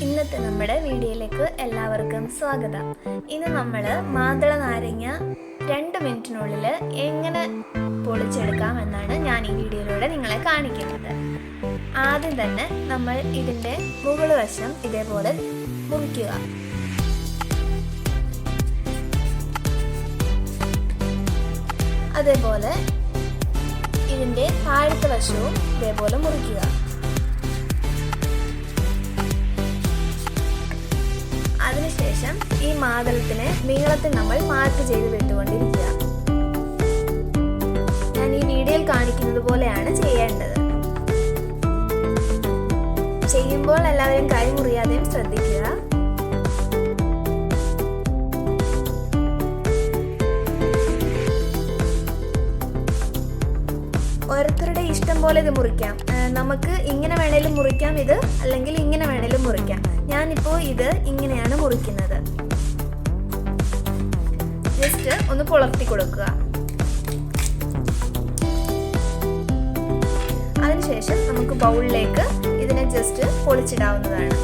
ഇന്നത്തെ നമ്മുടെ വീഡിയോയിലേക്ക് എല്ലാവർക്കും സ്വാഗതം. ഇന്ന് നമ്മൾ മാതള നാരങ്ങ 2 മിനിറ്റിനുള്ളിൽ എങ്ങനെ പൊളിച്ചെടുക്കാം എന്നാണ് ഞാൻ ഈ വീഡിയോയിലൂടെ നിങ്ങളെ കാണിക്കുന്നത്. ആദ്യം തന്നെ നമ്മൾ ഇതിൻ്റെ മുകൾ വശം ഇതേപോലെ മുറിക്കുക. അതേപോലെ ഇതിൻ്റെ താഴത്തെ വശവും ഇതേപോലെ മുറിക്കുക. അതിനുശേഷം ഈ മാതളത്തിനെ നീളത്തിൽ നമ്മൾ മാർക്ക് ചെയ്ത് വെട്ടുകൊണ്ടിരിക്കുക. ഞാൻ ഈ വീഡിയോയിൽ കാണിക്കുന്നത് പോലെയാണ് ചെയ്യേണ്ടത്. ചെയ്യുമ്പോൾ എല്ലാവരും കൈ മുറിയാതെയും ശ്രദ്ധിക്കുക. ഓരോരുത്തരുടെ ഇഷ്ടം പോലെ ഇത് മുറിക്കാം. നമുക്ക് ഇങ്ങനെ വേണേലും മുറിക്കാം ഇത്, അല്ലെങ്കിൽ ഇങ്ങനെ വേണേലും മുറിക്കാം. ഞാനിപ്പോൾ ഇത് ഇങ്ങനെയാണ് മുറിക്കുന്നത്. ജസ്റ്റ് ഒന്ന് പുളർത്തി കൊടുക്കുക. അതിനുശേഷം നമുക്ക് ബൗളിലേക്ക് ഇതിനെ ജസ്റ്റ് പൊളിച്ചിടാവുന്നതാണ്.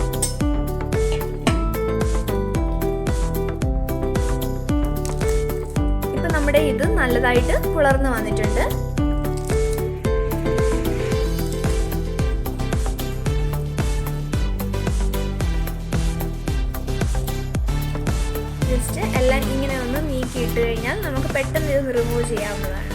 ഇപ്പൊ നമ്മുടെ ഇത് നല്ലതായിട്ട് പുളർന്നു വന്നിട്ടുണ്ട്. ജസ്റ്റ് എല്ലാം ഇങ്ങനെ ഒന്ന് നീക്കിയിട്ട് കഴിഞ്ഞാൽ നമുക്ക് പെട്ടെന്ന് ഇത് റിമൂവ് ചെയ്യാവുന്നതാണ്.